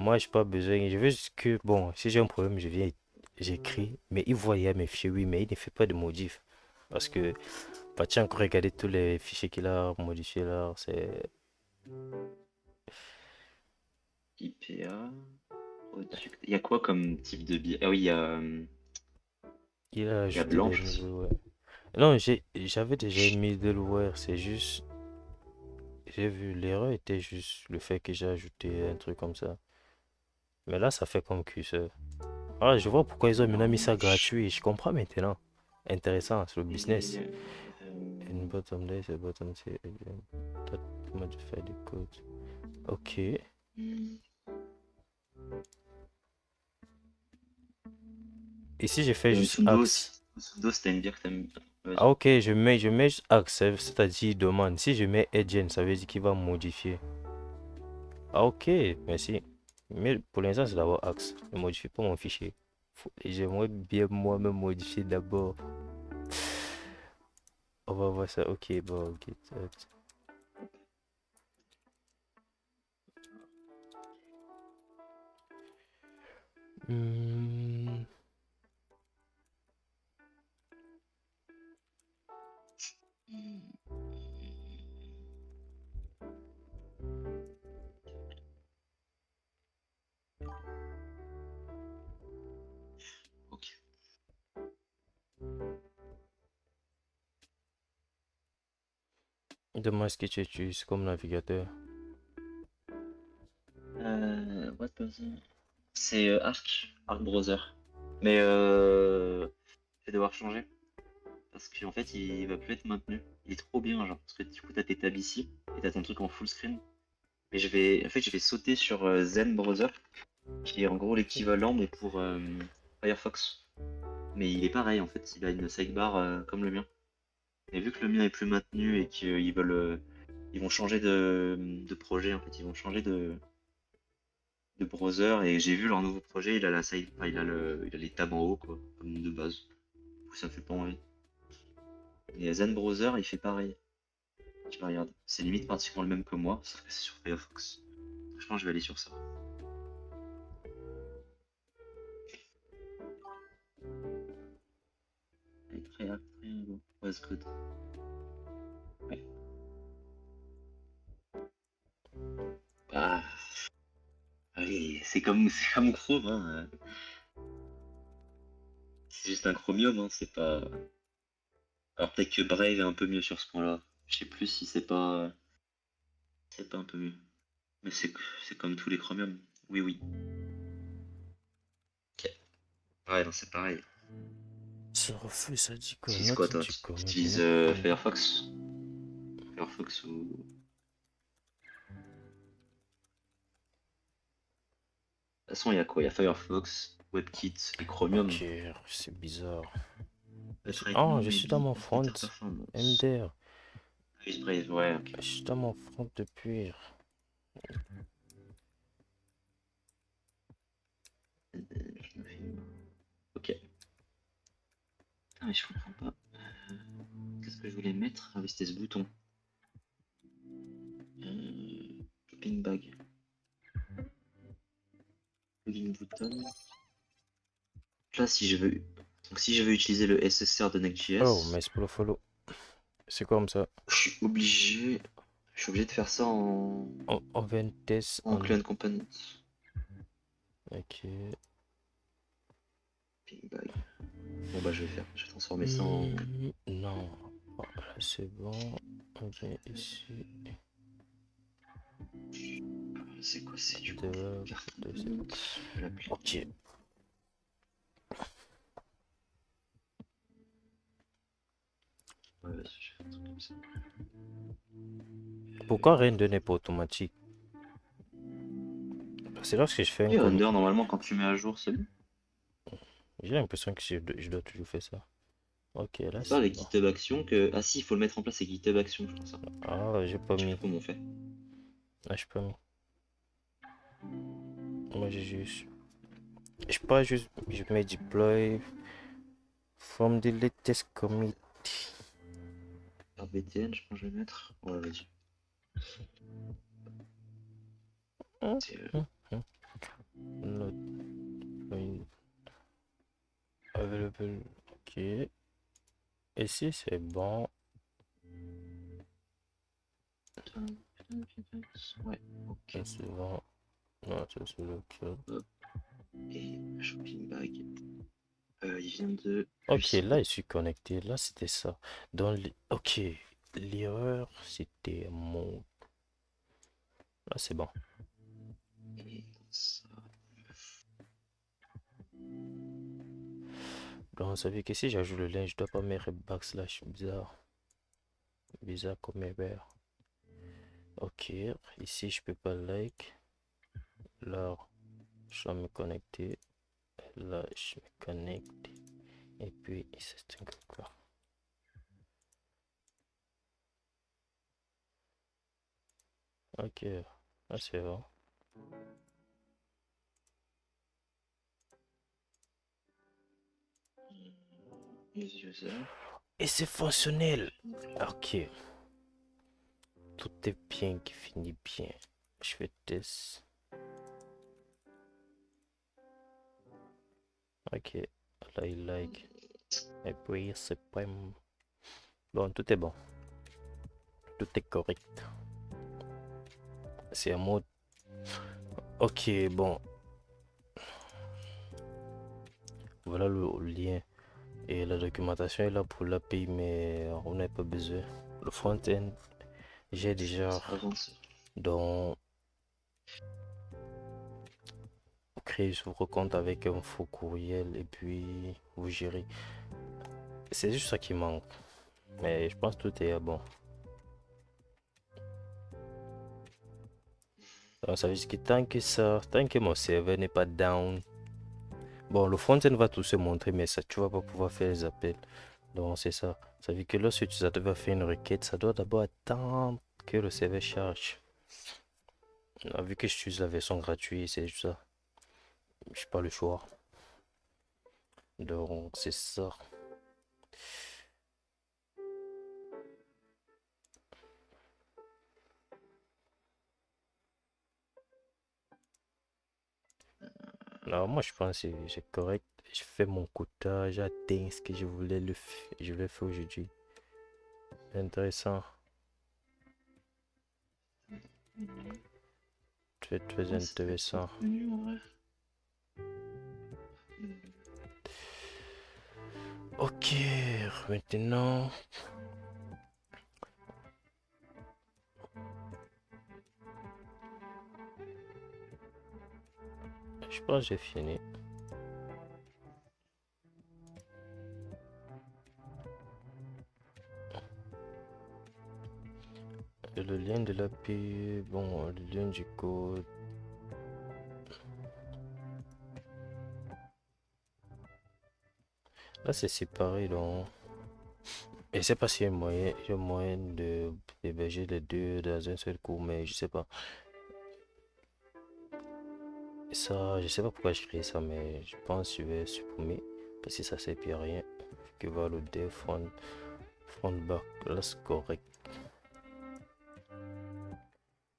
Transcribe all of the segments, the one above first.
moi, j'ai pas besoin. Je veux juste que, bon, si j'ai un problème, je viens, j'écris. Mais il voit, il y a mes fichiers, oui, mais il ne fait pas de modif. Parce que, bah, tiens, encore regarder tous les fichiers qu'il a modifiés là, c'est. IPA, product. Il y a quoi comme type de billet? Ah oui, Il a il y a ajouté des blanche aussi. middleware. Non, j'avais déjà middleware, c'est juste. J'ai vu, l'erreur était juste le fait que j'ai ajouté un truc comme ça. Mais là, ça fait comme curseur. Ah, je vois pourquoi ils ont maintenant mis ça Orange. gratuit. Je comprends maintenant. Intéressant, c'est le business. Et, And bottom day, c'est bottom, c'est that modify the code. Ok. Et si je fais juste sudo axe? aussi. Sudo, c'était une bière que t'aimes bien. Ah, Vas-y. ok, je mets juste axe, c'est-à-dire demande. Si je mets agent, ça veut dire qu'il va modifier. Ah, ok, merci. Mais pour l'instant, c'est d'abord axe. Ne modifie pas mon fichier. J'aimerais bien moi-même modifier d'abord. On va voir ça. Ok, bon, git. Hmm, Ok. Demande ce que tu utilises comme navigateur. What browser? C'est Arc Browser. Mais je vais devoir changer. Parce qu'en fait, il va plus être maintenu. Il est trop bien, genre. Parce que du coup, t'as tes tabs ici. Et t'as ton truc en full screen. Mais je vais sauter sur Zen Browser. Qui est en gros l'équivalent, mais pour Firefox. Mais il est pareil, en fait. Il a une sidebar comme le mien. Et vu que le mien est plus maintenu et qu'ils veulent, ils vont changer de projet en fait, ils vont changer de browser et j'ai vu leur nouveau projet, il a la side, enfin, il a les tabs en haut quoi, comme de base. Du coup, ça me fait pas envie. Et Zen Browser, il fait pareil. Je regarde, c'est limite pratiquement le même que moi, sauf que c'est sur Firefox. Je pense que je vais aller sur ça. Avec React, Triangle, was good. Ouais. Ah, allez, c'est comme Chrome, hein. C'est juste un Chromium, hein, c'est pas. Alors peut-être que Brave est un peu mieux sur ce point-là. Je sais plus si c'est pas un peu mieux. Mais c'est comme tous les Chromium. Oui, oui. Ok. Ouais, non, c'est pareil. Ça refait, ça dit Tu quoi? utilises quoi, Note toi? du Tu commit, je utilises n'ai pas compris. Firefox? Firefox ou... De toute façon, il y a quoi? Il y a Firefox, WebKit et Chromium. Ok, c'est bizarre. But right Oh, now, je suis dans maybe mon need better front. performance. MDR. Use Brave, ouais, ok. Je suis dans mon front depuis. Ok. Ah, mais je comprends pas. Qu'est-ce que je voulais mettre? Ah oui, c'était ce bouton. Shopping bag. Login button. Là, si je veux... Donc, si je veux utiliser le SSR de Oh, Next.js, mais c'est pour le follow. C'est comme ça. je suis obligé de faire ça en, On va une test en en. client component. Ok. Ping bag. Bon bah je vais transformer ça en. Non. Oh, là, c'est bon. On vient ici. C'est quoi c'est du coup? Develop, Carte deuxième. component. Je vais l'appeler. Ok. Ouais, vas-y, je vais faire un truc comme ça. Pourquoi rien n'est pas automatique? C'est lorsque je fais un Et commit. render normalement quand tu mets à jour, c'est bon. J'ai l'impression que je dois toujours faire ça. Ok, là C'est pas c'est avec bon. GitHub Action que. Ah si, il faut le mettre en place avec GitHub Action, je crois ça. Ah, j'ai pas Je sais mis. plus comment on fait. Ah, j'ai pas mis. Moi, j'ai juste. Je pas juste. Je mets deploy from the latest commit. RBTN, je pense que je vais mettre. Ouais, vas-y. Hum, C'est, hum, hum. peu. Ok. Ici, c'est bon. Ouais, ok. Ça, c'est bon. Non, ça, c'est lequel. Et shopping bag. Il vient de Ok, 800. là, je suis connecté. Là, c'était ça. Ok. L'erreur, c'était mon. Là, c'est bon. Et ça. Donc, ça veut dire que si j'ajoute le lien, je dois pas mettre backslash. Bizarre. Bizarre comme erreur. Ok. Ici, je peux pas like. Là, je dois me connecter. Là, je me connecte. Et puis, c'est un quoi. Ok. Là, c'est bon. Use user. Et c'est fonctionnel. Ok. Tout est bien qui finit bien. Je fais test. Ok. Là, il like. Et puis, c'est pas. Bon, tout est bon. Tout est correct. C'est un mode. Ok, bon. Voilà le lien. Et la documentation est là pour l'API, mais on n'a pas besoin. Le front-end, j'ai déjà Avance. dans créer votre compte avec un faux courriel et puis vous gérez. C'est juste ça qui manque. Mais je pense que tout est bon. Donc ça veut dire que tant que mon serveur n'est pas down, bon, le front-end va tout se montrer, mais ça, tu vas pas pouvoir faire les appels. Donc c'est ça. Ça veut dire que lorsque l'utilisateur va faire une requête, ça doit d'abord attendre que le serveur charge. Vu que j'utilise la version gratuite, c'est juste ça. J'ai pas le choix. Donc c'est ça. Alors moi je pense que c'est correct. Je fais mon quota, j'atteins ce que je voulais je l'ai fait aujourd'hui. Intéressant. Très très Ouais, c'est très intéressant. connu en vrai. Ok, maintenant. Je pense que j'ai fini. Et le lien de l'API, bon, le lien du code. Là c'est séparé donc. Et c'est pas s'il y a moyen de d'héberger les deux dans un seul coup, mais je sais pas. Ça, je sais pas pourquoi je crée ça, mais je pense que je vais supprimer. Parce que ça sert plus à rien. Que va le dev front back. Là c'est correct.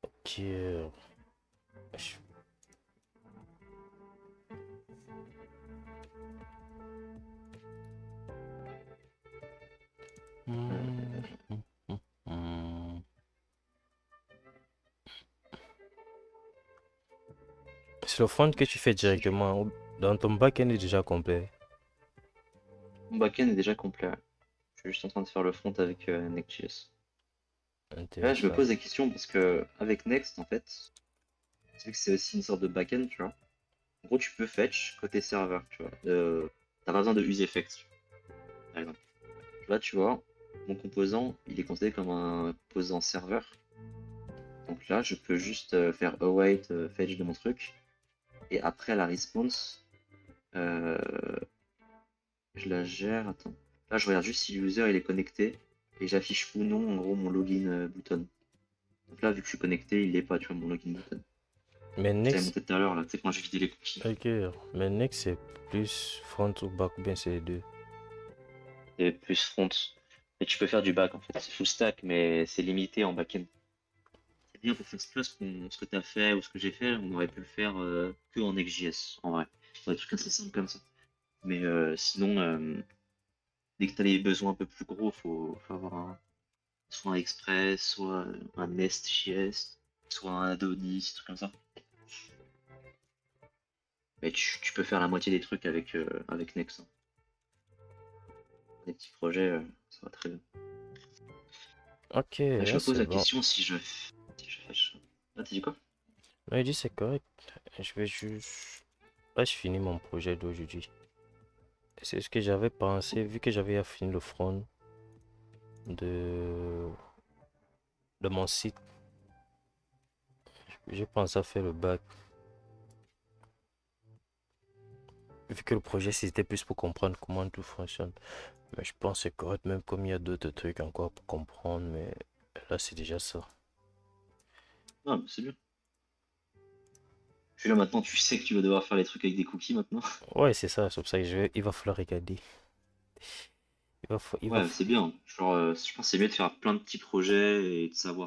Ok. Je- Hmm, hmm, hmm, hmm. C'est le front que tu fais directement. Dans ton backend est déjà complet. Mon backend est déjà complet. Ouais. Je suis juste en train de faire le front avec Next.js. Là, je me Intéressant. pose des questions parce que avec Next, en fait, c'est que c'est aussi une sorte de backend, tu vois. En gros, tu peux fetch côté serveur, tu vois. T'as pas besoin de useEffects, par exemple. Là, tu vois, mon composant, il est considéré comme un composant serveur. Donc là, je peux juste faire await fetch de mon truc. Et après la response, euh, je la gère. Attends. Là, je regarde juste si l'user il est connecté. Et j'affiche ou non, en gros, mon login button. Donc là, vu que je suis connecté, il est pas, tu vois, mon login button. Mais Je t'avais next, montré tout à l'heure, là, tu sais, quand j'ai vidé les cookies. ok. Mais next c'est plus front ou back ou bien c'est les deux. Et plus front. Et tu peux faire du back, en fait. C'est full stack, mais c'est limité en backend. C'est bien pour faire ce que tu as fait ou ce que j'ai fait, on aurait pu le faire que en Next.js, en vrai. Des trucs assez simples comme ça. Mais sinon, dès que tu as des besoins un peu plus gros, faut avoir soit un Express, soit un Nest.js, soit un Adonis, des trucs comme ça. Mais tu peux faire la moitié des trucs avec Next, hein. Des petits projets, ça va très bien. Ok, Ah, je là me pose c'est la bon. question si je fais ça. Ah, t'as dit quoi? Non, il dit c'est correct. Je vais juste. Là, je finis mon projet d'aujourd'hui. C'est ce que j'avais pensé, vu que j'avais fini le front de, de mon site. J'ai pensé à faire le back. Vu que le projet c'était plus pour comprendre comment tout fonctionne. Mais je pense que c'est correct, même comme il y a d'autres trucs encore pour comprendre. Mais là, c'est déjà ça. Ah, bah, c'est bien. Puis là maintenant, tu sais que tu vas devoir faire les trucs avec des cookies maintenant. Ouais, c'est ça. C'est pour ça que il va falloir regarder. Il va Ouais, c'est bien. Genre, je pense que c'est mieux de faire plein de petits projets et de savoir